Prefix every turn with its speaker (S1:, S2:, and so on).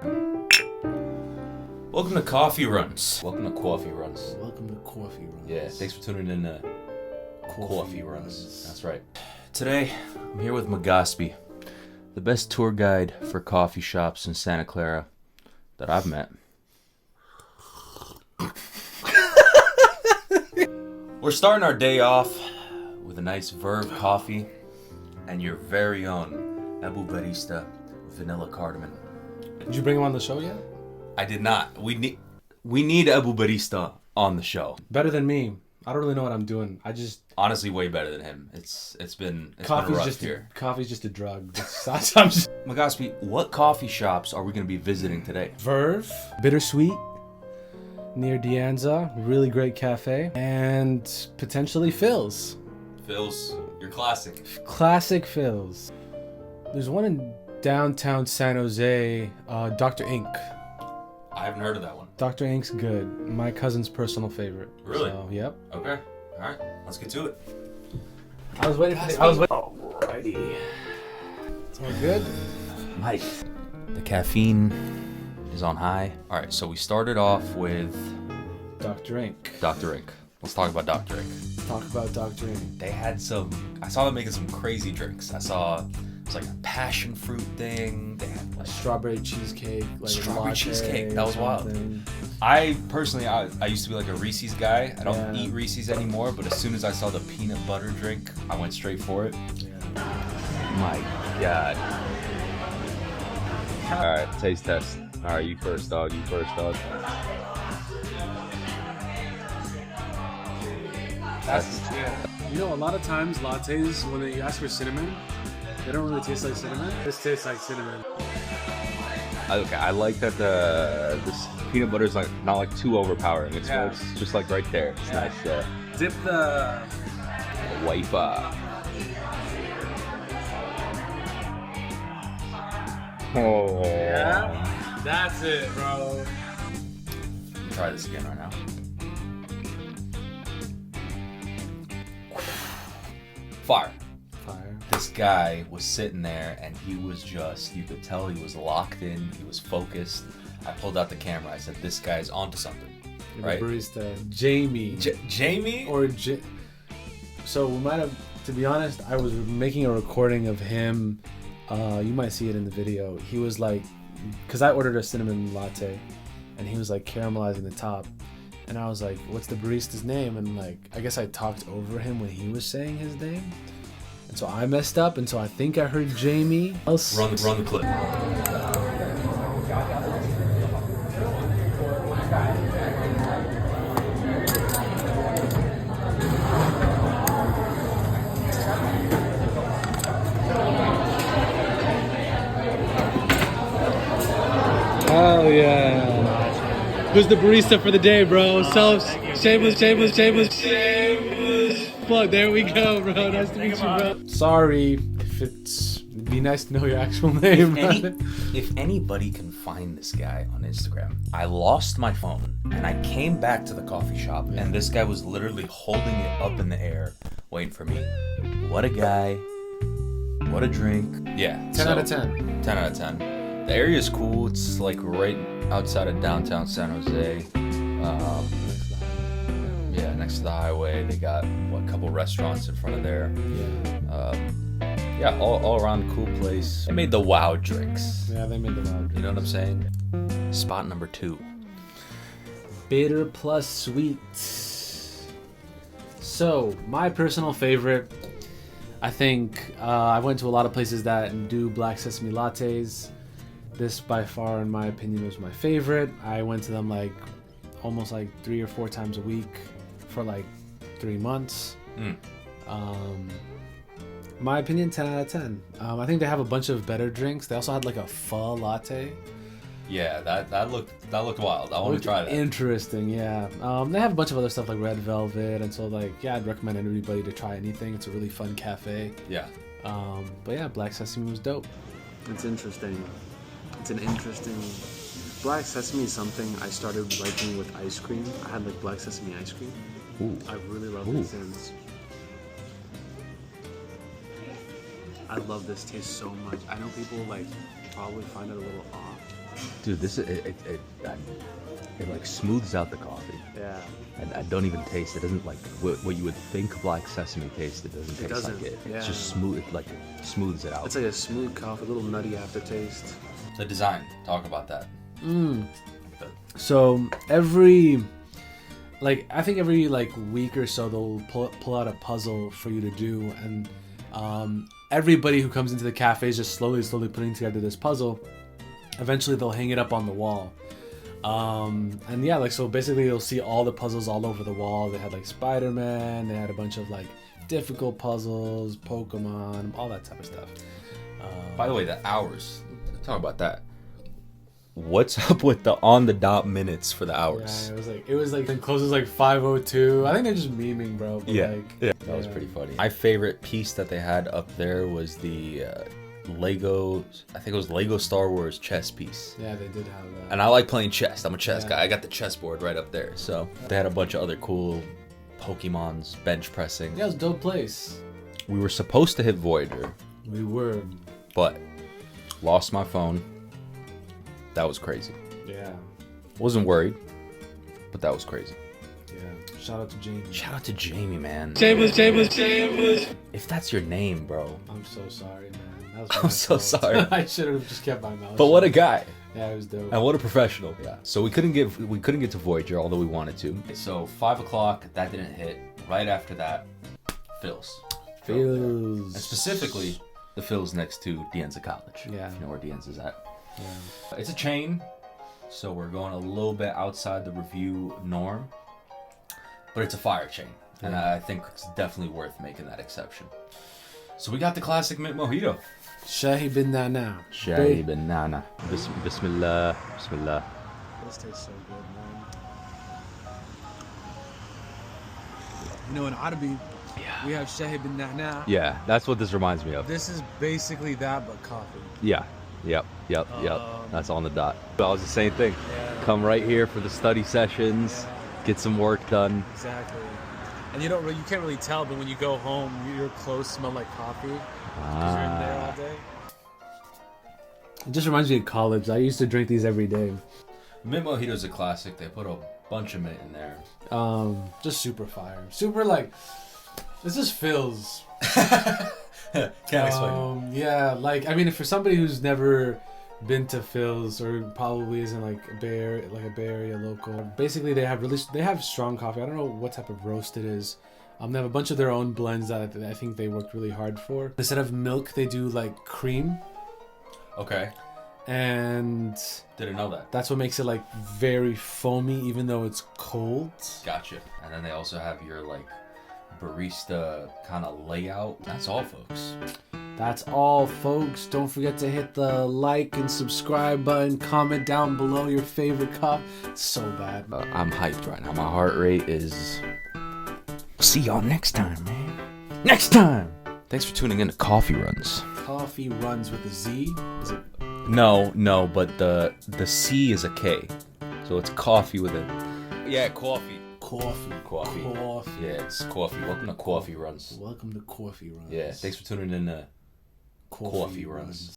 S1: Welcome to Coffee Runs. Welcome to Coffee Runs.
S2: Welcome to Coffee Runs.
S1: Yeah, thanks for tuning in to Coffee Runs. That's right. Today, I'm here with Magaspi, the best tour guide for coffee shops in Santa Clara that I've met. We're starting our day off with a nice Verve coffee and your very own Abu Barista Vanilla Cardamom.
S2: Did you bring him on the show yet?
S1: I did not. We need Abu Barista on the show.
S2: Better than me. I don't really know what I'm doing. I just
S1: honestly way better than him. It's been rough here.
S2: Coffee's just a drug. I'm just
S1: Magaspi, what coffee shops are we going to be visiting today?
S2: Verve, Bittersweet, near Dianza, really great cafe, and potentially Phil's.
S1: Phil's, your classic.
S2: Classic Phil's. There's one in downtown San Jose, Dr. Ink.
S1: I haven't heard of that one.
S2: Dr. Ink's good. My cousin's personal favorite.
S1: Really?
S2: So, yep.
S1: Okay. All right. Let's get to it.
S2: I was waiting for the... Alrighty. It's all good?
S1: Mike. The caffeine is on high. All right. So we started off with...
S2: Dr. Ink.
S1: Dr. Ink. Let's talk about Dr. Ink.
S2: Talk about Dr. Ink.
S1: They had some... I saw them making some crazy drinks. I saw... It was like a passion fruit thing. They had like
S2: strawberry cheesecake. Like
S1: strawberry cheesecake. That was wild. I personally, I used to be like a Reese's guy. I don't eat Reese's anymore, but as soon as I saw the peanut butter drink, I went straight for it.
S2: Yeah.
S1: My God.
S3: All right, taste test. All right, you first, dog. You first, dog.
S2: You know, a lot of times lattes, when you ask for cinnamon, they don't really taste like cinnamon. This tastes like cinnamon.
S3: Okay, I like that this peanut butter is like not like too overpowering. It's just like right there. It's nice.
S2: Dip the
S3: wafer. Oh.
S2: Yeah, that's it, bro.
S1: Try this again right now. Fire. This guy was sitting there and he was just, you could tell he was locked in, he was focused. I pulled out the camera, I said, this guy's onto something, right?
S2: The barista, Jamie.
S1: Jamie?
S2: So we might have, to be honest, I was making a recording of him, you might see it in the video. He was like, because I ordered a cinnamon latte and he was like caramelizing the top. And I was like, what's the barista's name? And like, I guess I talked over him when he was saying his name. And so I messed up, and so I think I heard Jamie.
S1: Run the clip.
S2: Oh yeah. Who's the barista for the day, bro? Shameless. Plug. There we go, bro. Nice to meet you, bro. Sorry if it'd be nice to know your actual name.
S1: If anybody can find this guy on Instagram, I lost my phone and I came back to the coffee shop and this guy was literally holding it up in the air, waiting for me. What a guy. What a drink. Yeah.
S2: 10 out of 10.
S1: 10 out of 10. The area is cool. It's like right outside of downtown San Jose. Yeah, next to the highway. They got a couple restaurants in front of there. Yeah, all around cool place. They made the wow drinks.
S2: Yeah, they made the wow drinks.
S1: You know what I'm saying? Spot number 2.
S2: Bitter plus sweet. So, my personal favorite, I think I went to a lot of places that do black sesame lattes. This, by far, in my opinion, was my favorite. I went to them like almost like 3 or 4 times a week for like 3 months. My opinion, 10 out of 10. I think they have a bunch of better drinks. They also had like a pho latte.
S1: Yeah, that looked wild. I want to try that.
S2: Interesting, yeah. They have a bunch of other stuff like red velvet, and so like yeah, I'd recommend anybody to try anything. It's a really fun cafe.
S1: Yeah.
S2: But yeah, black sesame was dope. It's interesting. It's an interesting. Black sesame is something I started liking with ice cream. I had like black sesame ice cream.
S1: Ooh.
S2: I really love it since. I love this taste so much. I know people like probably find it a little off,
S3: Dude, this it like smooths out the coffee.
S2: Yeah.
S3: And I don't even taste it. It doesn't like what you would think black sesame tastes. It doesn't taste
S2: doesn't,
S3: like it.
S2: yeah.
S3: It's just smooth. It like smooths it out.
S2: It's like a smooth coffee, a little nutty aftertaste.
S1: The design. Talk about that.
S2: So every week or so they'll pull out a puzzle for you to do, and everybody who comes into the cafe is just slowly putting together this puzzle. Eventually they'll hang it up on the wall. And yeah, like, so basically you'll see all the puzzles all over the wall. They had like Spider-Man, they had a bunch of like difficult puzzles, Pokemon, all that type of stuff.
S1: By the way, the hours. Talk about that. What's up with the on the dot minutes for the hours?
S2: Yeah, it was like it closes like 5:02. I think they're just memeing, bro. But
S1: Yeah,
S2: like,
S1: yeah, that was pretty funny. My favorite piece that they had up there was the Lego. I think it was Lego Star Wars chess piece.
S2: Yeah, they did have that.
S1: And I like playing chess. I'm a chess
S2: Yeah.
S1: guy. I got the chessboard right up there. So they had a bunch of other cool Pokemons, bench pressing.
S2: Yeah, it was a dope place.
S1: We were supposed to hit Voyager,
S2: We were.
S1: but lost my phone. That was crazy.
S2: Yeah.
S1: Wasn't worried, but that was crazy.
S2: Yeah. Shout out to Jamie.
S1: Shout out to Jamie, man.
S4: Chambers.
S1: If that's your name, bro.
S2: I'm so sorry, man. That was
S1: I'm
S2: my
S1: so
S2: fault.
S1: sorry.
S2: I should have just kept my mouth
S1: But what a
S2: shut.
S1: guy.
S2: Yeah, it was dope.
S1: And what a professional. Yeah. So we couldn't get to Voyager, although we wanted to. So 5 o'clock, that didn't hit. Right after that, Phil's. And
S2: Feels.
S1: specifically, the Phil's next to Dianza College.
S2: Yeah.
S1: If you know where Dianza's at.
S2: Yeah.
S1: It's a chain, so we're going a little bit outside the review norm. But it's a fire chain, and I think it's definitely worth making that exception. So we got the classic mint mojito.
S2: Shahi bin now.
S1: Shahi banana. Bismillah. Bismillah.
S2: This tastes so good, man. You know, in Arabi, we have Shahi bin Na'na.
S3: Yeah, that's what this reminds me of.
S2: This is basically that, but coffee.
S3: Yeah. Yep. That's on the dot. That was the same thing.
S2: Yeah.
S3: Come right here for the study sessions, get some work done.
S2: Exactly. And you can't really tell, but when you go home, your clothes smell like coffee because you're in there all day. It just reminds me of college. I used to drink these every day.
S1: Mint mojito's a classic. They put a bunch of mint in there.
S2: Just super fire. Super like, this just feels.
S1: Can't explain.
S2: Yeah, like, I mean, for somebody who's never been to Phil's or probably isn't like a Bay Area local, basically they have strong coffee. I don't know what type of roast it is. They have a bunch of their own blends that I think they worked really hard for. Instead of milk, they do like cream,
S1: Okay.
S2: and
S1: Didn't know that.
S2: that's what makes it like very foamy, even though it's cold.
S1: Gotcha. And then they also have your like barista kind of layout. That's all, folks.
S2: That's all, folks. Don't forget to hit the like and subscribe button. Comment down below your favorite cup. It's so bad.
S1: I'm hyped right now. My heart rate is. See y'all next time, man. Next time. Thanks for tuning in to Coffee Runs.
S2: Coffee runs with a Z. Is it?
S1: No, but the C is a K, so it's coffee with a. Yeah, coffee.
S2: Coffee.
S1: Yeah, it's coffee. Welcome to Coffee Runs.
S2: Welcome to Coffee Runs.
S1: Yeah, thanks for tuning in to Coffee Runs.